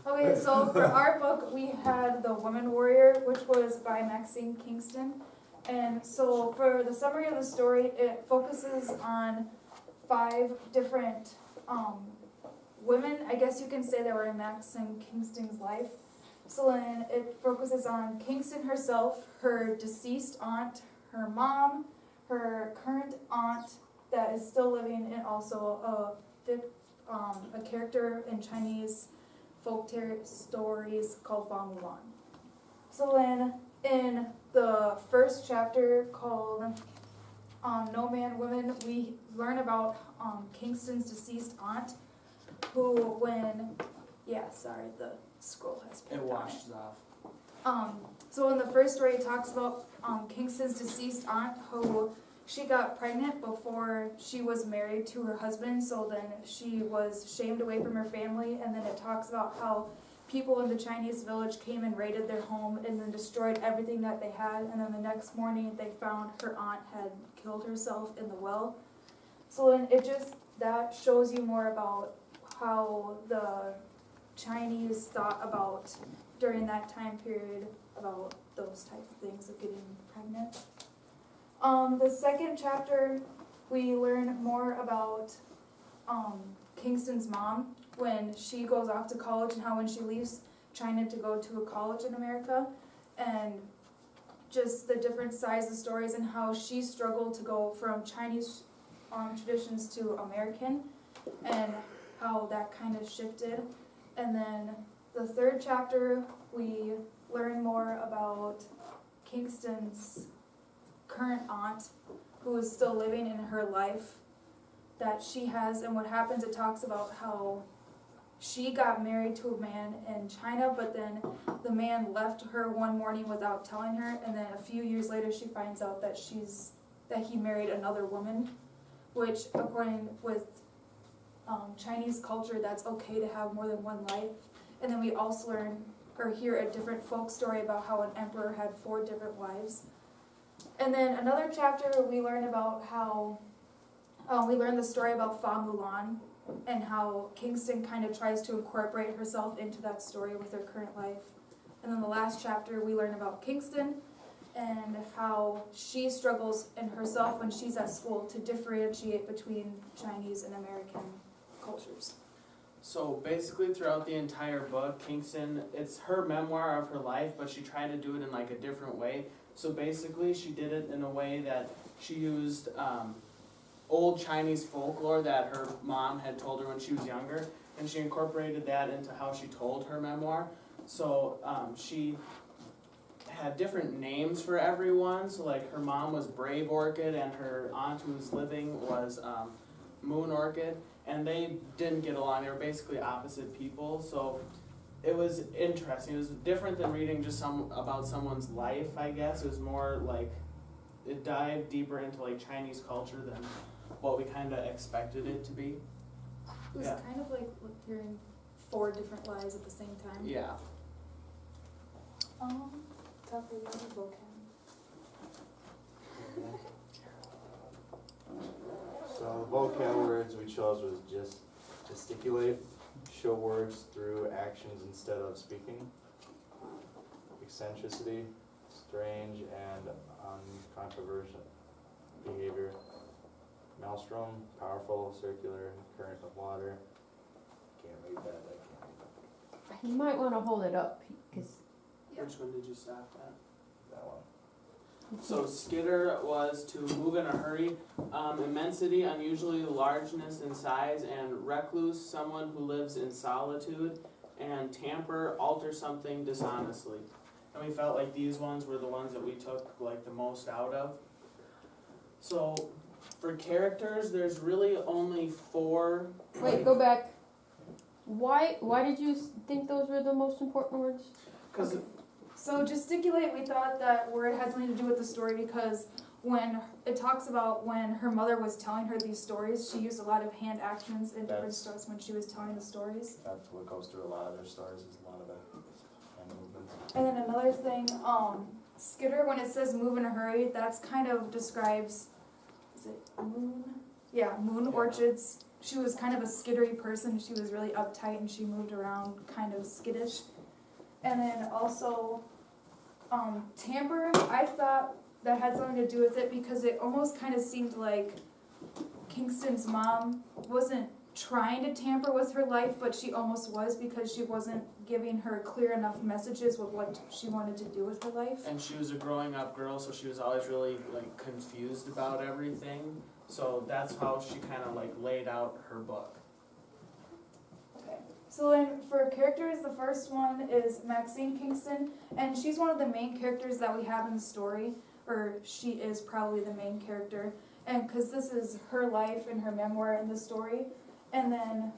Okay, so for our book, we had The Woman Warrior, which was by Maxine Kingston. And so for the summary of the story, it focuses on 5 different women, I guess you can say, that were in Maxine Kingston's life. So then it focuses on Kingston herself, her deceased aunt, her mom, her current aunt that is still living, and also a character in Chinese folk stories called Fa Mulan. So then in the first chapter called No Man, Women, we learn about Kingston's deceased aunt, who the scroll has been It washes off. So in the first story, it talks about Kingston's deceased aunt, who she got pregnant before she was married to her husband, so then she was shamed away from her family, and then it talks about how people in the Chinese village came and raided their home and then destroyed everything that they had, and then the next morning they found her aunt had killed herself in the well. So then that shows you more about how the Chinese thought about during that time period about those types of things of getting pregnant. The second chapter, we learn more about Kingston's mom when she goes off to college, and how when she leaves China to go to a college in America, and just the different sides of stories and how she struggled to go from Chinese traditions to American, and how that kind of shifted. And then the third chapter, we learn more about Kingston's current aunt, who is still living in her life that she has, and what happens, it talks about how she got married to a man in China, but then the man left her one morning without telling her, and then a few years later she finds out that he married another woman, which according with Chinese culture, that's okay to have more than one life. And then we also learn or hear a different folk story about how an emperor had 4 different wives. And then another chapter, we learn about how we learn the story about Fa Mulan, and how Kingston kind of tries to incorporate herself into that story with her current life. And then the last chapter, we learn about Kingston and how she struggles in herself when she's at school to differentiate between Chinese and American cultures. So basically throughout the entire book, Kingston, it's her memoir of her life, but she tried to do it in like a different way. So basically she did it in a way that she used old Chinese folklore that her mom had told her when she was younger, and she incorporated that into how she told her memoir. So she had different names for everyone. So like her mom was Brave Orchid, and her aunt who was living was Moon Orchid, and they didn't get along. They were basically opposite people. So it was interesting. It was different than reading just about someone's life, I guess. It was more like it dived deeper into like Chinese culture than what we kind of expected it to be. It was kind of like hearing 4 different lives at the same time. Yeah. Talk about the vocab. So the vocab words we chose was just gesticulate, show words through actions instead of speaking, eccentricity, strange and uncontroversial behavior, maelstrom, powerful, circular, current of water. Can't read that, I can't read that. You might want to hold it up, because Which one did you stop at? That one. So skitter was to move in a hurry, immensity, unusually largeness in size, and recluse, someone who lives in solitude, and tamper, alter something dishonestly. And we felt like these ones were the ones that we took like the most out of. So for characters, there's really only 4. wait, go back. Why did you think those were the most important words? Because So gesticulate, we thought that word had something to do with the story, because when it talks about when her mother was telling her these stories, she used a lot of hand actions and different stuff when she was telling the stories. That's what goes through a lot of their stories, is a lot of hand movements. And then another thing, skitter, when it says move in a hurry, that's kind of describes, is it moon? Yeah, moon orchids she was kind of a skittery person. She was really uptight and she moved around kind of skittish. And then also, tamper, I thought that had something to do with it because it almost kind of seemed like Kingston's mom wasn't trying to tamper with her life, but she almost was because she wasn't giving her clear enough messages with what she wanted to do with her life. And she was a growing up girl, so she was always really like confused about everything. So that's how she kind of like laid out her book. Okay. So then for characters, the first one is Maxine Kingston, and she's one of the main characters that we have in the story, or she is probably the main character, and because this is her life and her memoir in the story. And then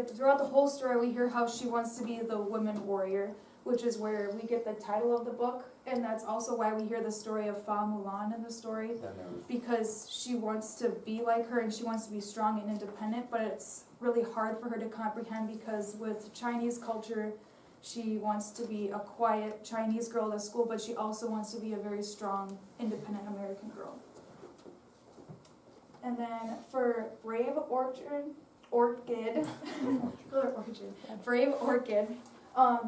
throughout the whole story, we hear how she wants to be the woman warrior, which is where we get the title of the book. And that's also why we hear the story of Fa Mulan in the story, because she wants to be like her and she wants to be strong and independent, but it's really hard for her to comprehend because with Chinese culture, she wants to be a quiet Chinese girl at school, but she also wants to be a very strong, independent American girl. And then for Brave Orchid, Brave Orchid.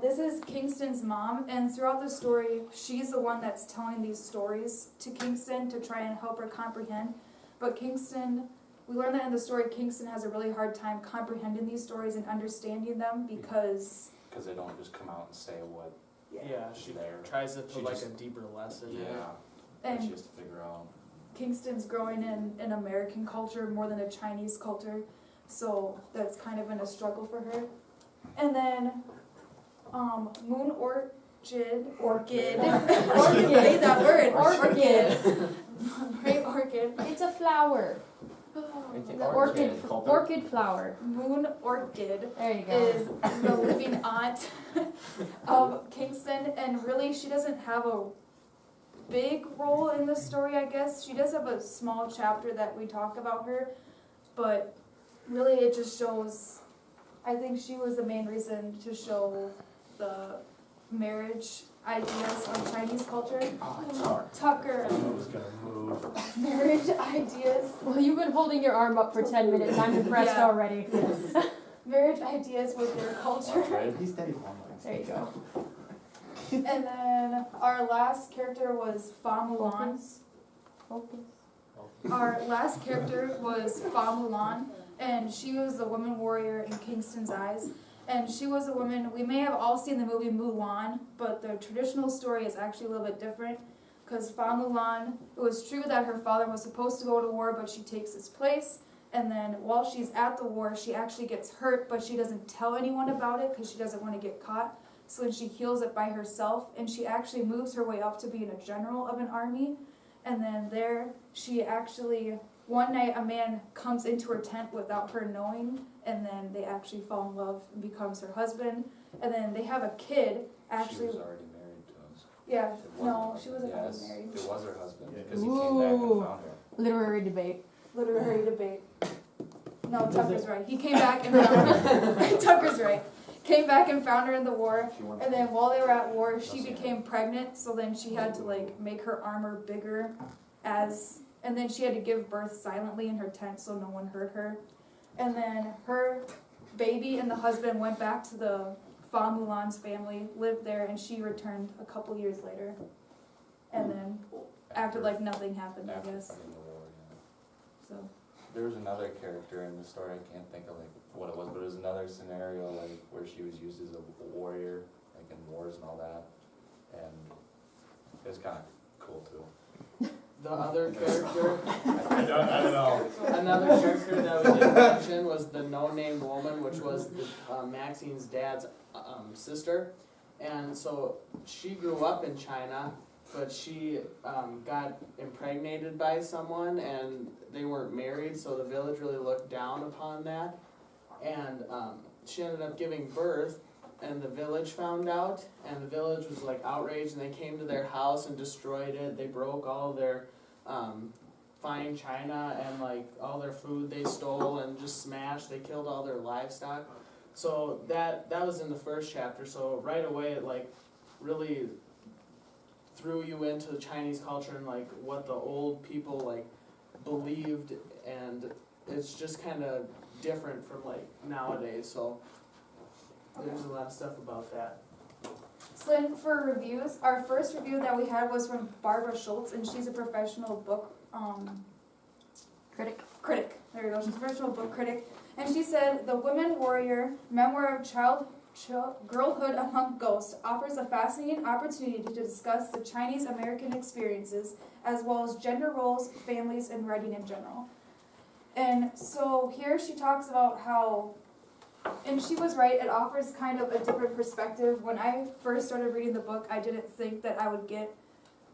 This is Kingston's mom, and throughout the story, she's the one that's telling these stories to Kingston to try and help her comprehend. But Kingston, we learn that in the story, Kingston has a really hard time comprehending these stories and understanding them because they don't just come out and say what. Yeah, she There. tries to put She like just- a deeper lesson in it. Yeah, that she and has to figure out. Kingston's growing in American culture more than a Chinese culture, so that's kind of been a struggle for her. And then Moon Orchid, say that word, Orchid, Brave Orchid. It's a flower. The orchid flower. Moon Orchid There you go. is the living aunt of Kingston, and really she doesn't have a big role in the story, I guess. She does have a small chapter that we talk about her, but really it just shows, I think she was the main reason to show the marriage ideas of Chinese culture. Tucker, I was gonna move. marriage ideas. Well, you've been holding your arm up for 10 minutes. I'm impressed Yeah. already. Marriage ideas with their culture. Right? He's steady on There you go. And then our last character was Fa Mulan. Focus. Our last character was Fa Mulan, and she was the woman warrior in Kingston's eyes. And she was a woman, we may have all seen the movie Mulan, but the traditional story is actually a little bit different. Because Fa Mulan, it was true that her father was supposed to go to war, but she takes his place. And then while she's at the war, she actually gets hurt, but she doesn't tell anyone about it because she doesn't want to get caught. So then she heals it by herself, and she actually moves her way up to being a general of an army. And then there, she actually, one night a man comes into her tent without her knowing, and then they actually fall in love and becomes her husband. And then they have a kid, actually. She was already married to him. Yeah, It wasn't no, her she wasn't husband. already married. It was her husband, Yeah. because he came back and Ooh. found her. Literary debate. Literary debate. No, Tucker's right. He came back and found her. Tucker's right. Came back and found her in the war. She wanted And then while they were at war, she became pregnant, so then she had to like make her armor bigger and then she had to give birth silently in her tent so no one heard her. And then her baby and the husband went back to the Fa Mulan's family, lived there, and she returned a couple years later. And then acted like nothing happened, I after guess. fighting the war, yeah. So There was another character in the story, I can't think of like what it was, but it was another scenario like where she was used as a warrior, like in wars and all that. And it was kinda cool too. The other character, I don't know. another character that we didn't mention was the no-named woman, which was Maxine's dad's sister. And so she grew up in China, but she got impregnated by someone and they weren't married, so the village really looked down upon that. And she ended up giving birth, and the village found out, and the village was like outraged, and they came to their house and destroyed it. They broke all their fine china and like all their food they stole and just smashed. They killed all their livestock. So that was in the first chapter. So right away it like really threw you into Chinese culture and like what the old people like believed, and it's just kind of different from like nowadays, so there's a lot of stuff about that. So then for reviews, our first review that we had was from Barbara Schultz, and she's a professional book critic. There you go, she's a professional book critic. And she said, "The Women Warrior, Memoir of Girlhood Among Ghosts offers a fascinating opportunity to discuss the Chinese American experiences, as well as gender roles, families, and writing in general." And so here she talks about how, and she was right, it offers kind of a different perspective. When I first started reading the book, I didn't think that I would get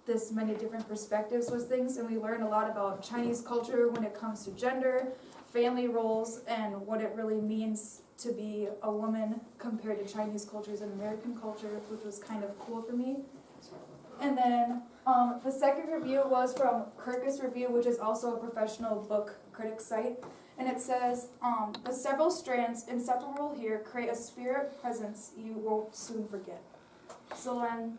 this many different perspectives with things, and we learn a lot about Chinese culture when it comes to gender, family roles, and what it really means to be a woman compared to Chinese cultures and American culture, which was kind of cool for me. And then the second review was from Kirkus Review, which is also a professional book critic site. And it says, "The several strands inseparable here create a spirit presence you won't soon forget." So then,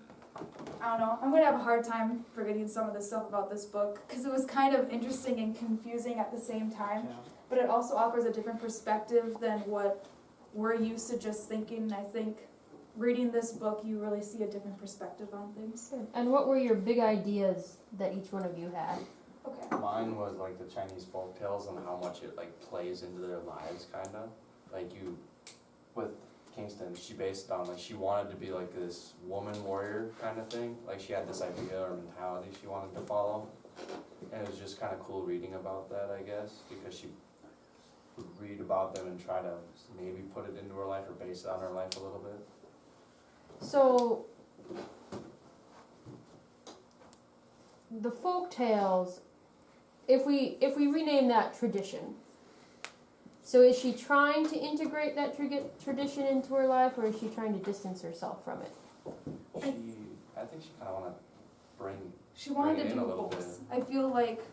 I don't know, I'm going to have a hard time forgetting some of the stuff about this book, because it was kind of interesting and confusing at the same time. Yeah. But it also offers a different perspective than what we're used to just thinking. And I think reading this book, you really see a different perspective on things. And what were your big ideas that each one of you had? Okay. Mine was like the Chinese folk tales and how much it like plays into their lives, kinda. Like you, with Kingston, she based it on like she wanted to be like this woman warrior kind of thing. Like she had this idea or mentality she wanted to follow, and it was just kind of cool reading about that, I guess, because she would read about them and try to maybe put it into her life or base it on her life a little bit. So, the folk tales, if we rename that tradition, so is she trying to integrate that tradition into her life, or is she trying to distance herself from it? I think she kind of wanted to bring. She wanted Bring it to in do a little both. I feel like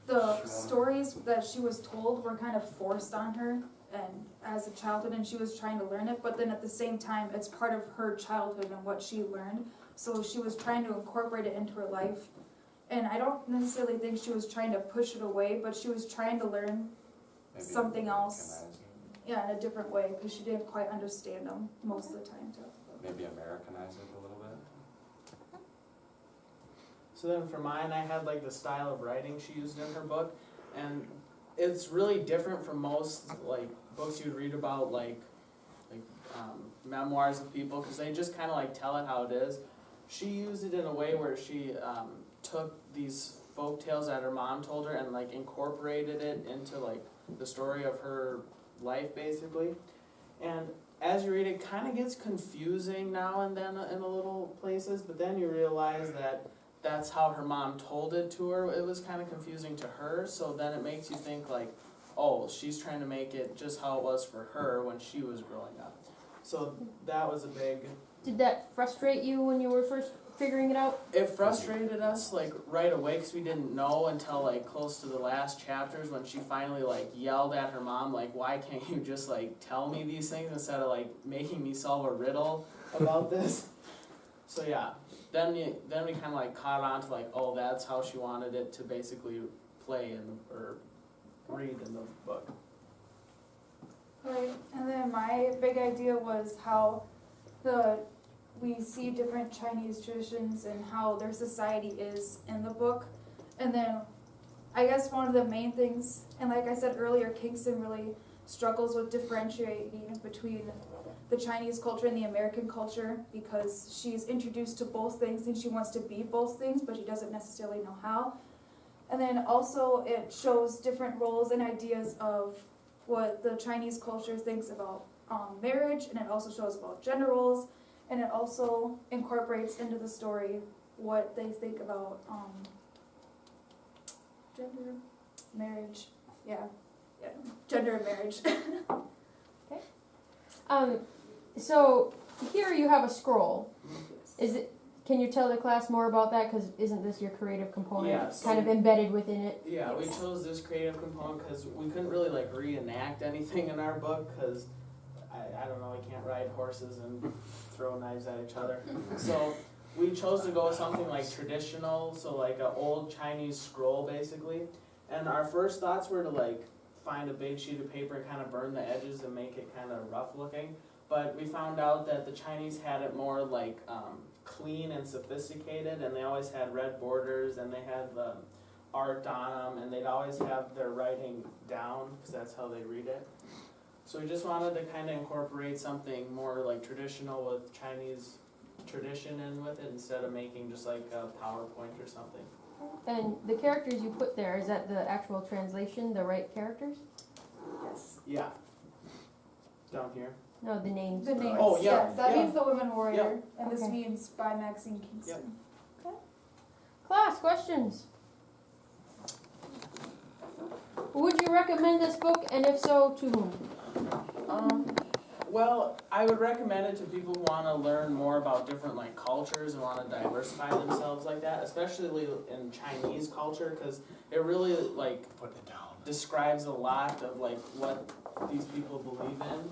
the wanted- stories that she was told were kind of forced on her and as a childhood, and she was trying to learn it, but then at the same time it's part of her childhood and what she learned, so she was trying to incorporate it into her life. And I don't necessarily think she was trying to push it away, but she was trying to learn maybe something else. Americanize it. Yeah, in a different way, because she didn't quite understand them most of the time too. Maybe Americanize it a little bit. So then for mine, I had like the style of writing she used in her book, and it's really different from most like books you'd read about memoirs of people, because they just kind of like tell it how it is. She used it in a way where she took these folk tales that her mom told her and like incorporated it into like the story of her life basically. And as you read it, kind of gets confusing now and then in a little places, but then you realize that that's how her mom told it to her. It was kind of confusing to her, so then it makes you think like, oh, she's trying to make it just how it was for her when she was growing up. So that was a big... Did that frustrate you when you were first figuring it out? It frustrated us like right away because we didn't know until like close to the last chapters when she finally like yelled at her mom like, why can't you just like tell me these things instead of like making me solve a riddle about this? So yeah, then we kind of like caught on to like, oh, that's how she wanted it to basically play or read in the book. Right, and then my big idea was how we see different Chinese traditions and how their society is in the book. And then I guess one of the main things, and like I said earlier, Kingston really struggles with differentiating between the Chinese culture and the American culture, because she's introduced to both things and she wants to be both things, but she doesn't necessarily know how. And then also it shows different roles and ideas of what the Chinese culture thinks about marriage, and it also shows about gender roles, and it also incorporates into the story what they think about gender, marriage, gender and marriage. So here you have a scroll. Can you tell the class more about that? Because isn't this your creative component Yes. kind of embedded within it? Yeah, we chose this creative component because we couldn't really like reenact anything in our book because I don't know, we can't ride horses and throw knives at each other. So we chose to go with something like traditional, so like an old Chinese scroll basically. And our first thoughts were to like find a big sheet of paper and kind of burn the edges and make it kind of rough looking. But we found out that the Chinese had it more like clean and sophisticated, and they always had red borders, and they had the art on them, and they'd always have their writing down because that's how they read it. So we just wanted to kind of incorporate something more like traditional with Chinese tradition in with it, instead of making just like a PowerPoint or something. And the characters you put there, is that the actual translation, the right characters? Yes. Yeah. Down here. No, the names. The names, Oh, yeah, yes, that yeah. means the women warrior, and this Okay. means by Maxine Kingston. Class, questions? Would you recommend this book, and if so, to whom? Well, I would recommend it to people who want to learn more about different like cultures and want to diversify themselves like that, especially in Chinese culture, because it really like Putting it down. describes a lot of like what these people believe in.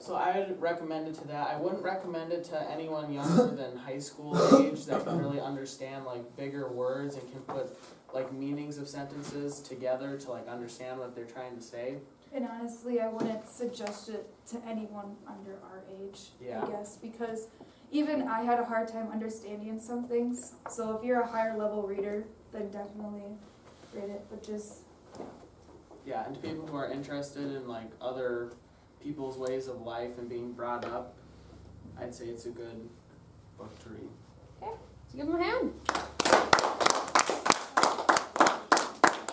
So I would recommend it to that. I wouldn't recommend it to anyone younger than high school age that can really understand like bigger words and can put like meanings of sentences together to like understand what they're trying to say. And honestly, I wouldn't suggest it to anyone under our age, Yeah. I guess, because even I had a hard time understanding some things. So if you're a higher level reader, then definitely read it, but just, Yeah, and to people who are interested in like other people's ways of life and being brought up, I'd say it's a good book to read. Let's give them a hand.